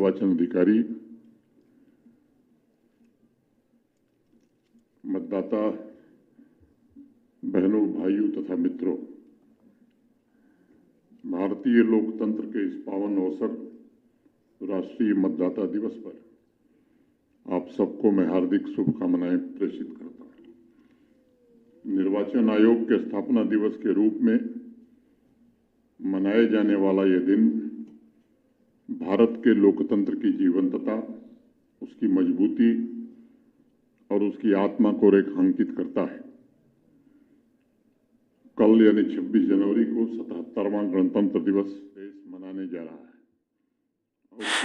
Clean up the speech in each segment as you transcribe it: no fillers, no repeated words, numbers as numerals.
निर्वाचन अधिकारी, मतदाता बहनों, भाइयों तथा मित्रों, भारतीय लोकतंत्र के इस पावन अवसर राष्ट्रीय मतदाता दिवस पर आप सबको मैं हार्दिक शुभकामनाएं प्रेषित करता हूं। निर्वाचन आयोग के स्थापना दिवस के रूप में मनाए जाने वाला यह दिन भारत के लोकतंत्र की जीवंतता, उसकी मजबूती और उसकी आत्मा को रेखांकित करता है। कल यानी 26 जनवरी को 77वां गणतंत्र दिवस देश मनाने जा रहा है।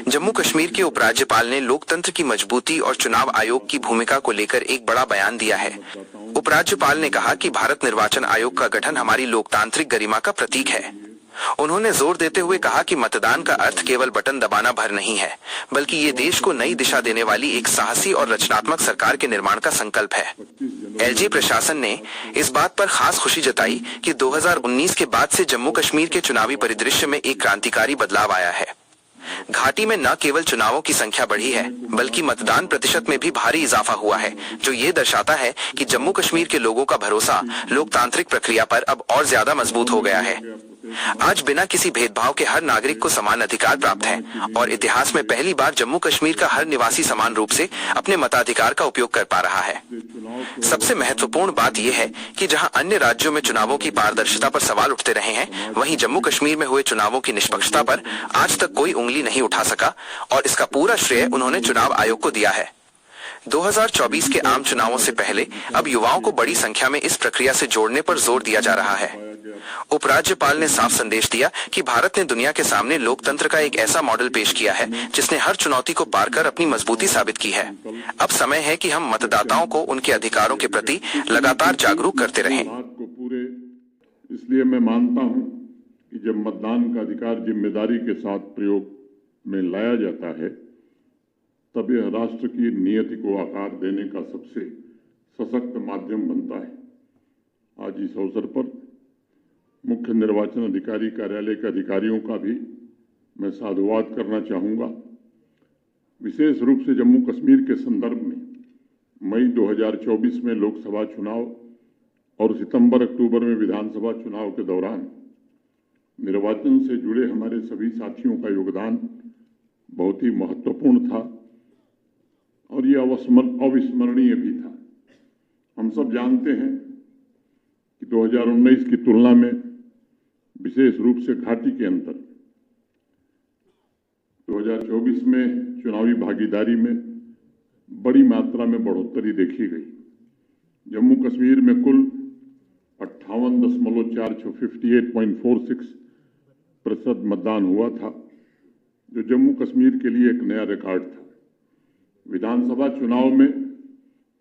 जम्मू कश्मीर के उपराज्यपाल ने लोकतंत्र की मजबूती और चुनाव आयोग की भूमिका को लेकर एक बड़ा बयान दिया है। उपराज्यपाल ने कहा कि भारत निर्वाचन आयोग का गठन हमारी लोकतांत्रिक गरिमा का प्रतीक है। उन्होंने जोर देते हुए कहा कि मतदान का अर्थ केवल बटन दबाना भर नहीं है, बल्कि ये देश को नई दिशा देने वाली एक साहसी और रचनात्मक सरकार के निर्माण का संकल्प है। एलजी प्रशासन ने इस बात पर खास खुशी जताई कि 2019 के बाद से जम्मू कश्मीर के चुनावी परिदृश्य में एक क्रांतिकारी बदलाव आया है। घाटी में न केवल चुनावों की संख्या बढ़ी है, बल्कि मतदान प्रतिशत में भी भारी इजाफा हुआ है, जो ये दर्शाता है कि जम्मू कश्मीर के लोगों का भरोसा लोकतांत्रिक प्रक्रिया पर अब और ज्यादा मजबूत हो गया है। आज बिना किसी भेदभाव के हर नागरिक को समान अधिकार प्राप्त है और इतिहास में पहली बार जम्मू कश्मीर का हर निवासी समान रूप से अपने मताधिकार का उपयोग कर पा रहा है। सबसे महत्वपूर्ण बात यह है कि जहां अन्य राज्यों में चुनावों की पारदर्शिता पर सवाल उठते रहे हैं, वहीं जम्मू कश्मीर में हुए चुनावों की निष्पक्षता पर आज तक कोई उंगली नहीं उठा सका और इसका पूरा श्रेय उन्होंने चुनाव आयोग को दिया है। 2024 के आम चुनावों से पहले अब युवाओं को बड़ी संख्या में इस प्रक्रिया से जोड़ने पर जोर दिया जा रहा है। उपराज्यपाल ने साफ संदेश दिया कि भारत ने दुनिया के सामने लोकतंत्र का एक ऐसा मॉडल पेश किया है जिसने हर चुनौती को पार कर अपनी मजबूती साबित की है। अब समय है कि हम मतदाताओं को उनके अधिकारों के प्रति लगातार जागरूक करते रहें। इसलिए मैं मानता हूं कि जब मतदान का अधिकार जिम्मेदारी के साथ प्रयोग में लाया जाता है, तब यह राष्ट्र की नियति को आकार देने का सबसे सशक्त माध्यम बनता है। आज इस अवसर पर मुख्य निर्वाचन अधिकारी कार्यालय के अधिकारियों का भी मैं साधुवाद करना चाहूँगा। विशेष रूप से जम्मू कश्मीर के संदर्भ में मई 2024 में लोकसभा चुनाव और सितंबर-अक्टूबर में विधानसभा चुनाव के दौरान निर्वाचन से जुड़े हमारे सभी साथियों का योगदान बहुत ही महत्वपूर्ण था और ये अविस्मरणीय भी था। हम सब जानते हैं कि 2019 की तुलना में विशेष रूप से घाटी के अंतर 2024 में चुनावी भागीदारी में बड़ी मात्रा में बढ़ोतरी देखी गई। जम्मू कश्मीर में कुल 58.46% मतदान हुआ था, जो जम्मू कश्मीर के लिए एक नया रिकॉर्ड था। विधानसभा चुनाव में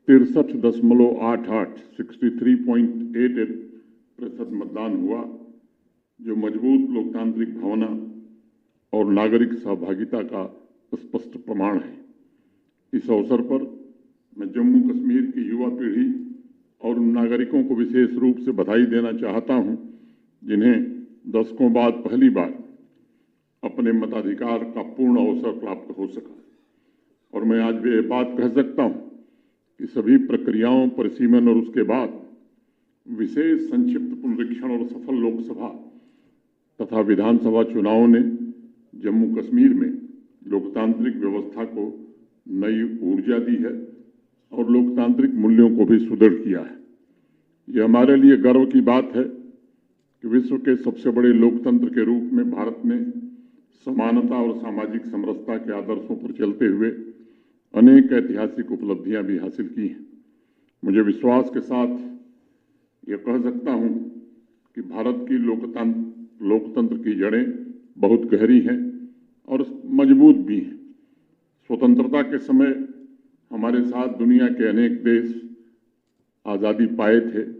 63.88 मतदान हुआ, जो मजबूत लोकतांत्रिक भावना और नागरिक सहभागिता का स्पष्ट प्रमाण है। इस अवसर पर मैं जम्मू कश्मीर की युवा पीढ़ी और उन नागरिकों को विशेष रूप से बधाई देना चाहता हूं, जिन्हें दशकों बाद पहली बार अपने मताधिकार का पूर्ण अवसर प्राप्त हो सका। और मैं आज भी ये बात कह सकता हूं कि सभी प्रक्रियाओं, परिसीमन और उसके बाद विशेष संक्षिप्त पुनरीक्षण और सफल लोकसभा तथा विधानसभा चुनावों ने जम्मू कश्मीर में लोकतांत्रिक व्यवस्था को नई ऊर्जा दी है और लोकतांत्रिक मूल्यों को भी सुदृढ़ किया है। यह हमारे लिए गर्व की बात है कि विश्व के सबसे बड़े लोकतंत्र के रूप में भारत ने समानता और सामाजिक समरसता के आदर्शों पर चलते हुए अनेक ऐतिहासिक उपलब्धियां भी हासिल की हैं। मुझे विश्वास के साथ ये कह सकता हूं कि भारत की लोकतंत्र की जड़ें बहुत गहरी हैं और मजबूत भी हैं। स्वतंत्रता के समय हमारे साथ दुनिया के अनेक देश आज़ादी पाए थे,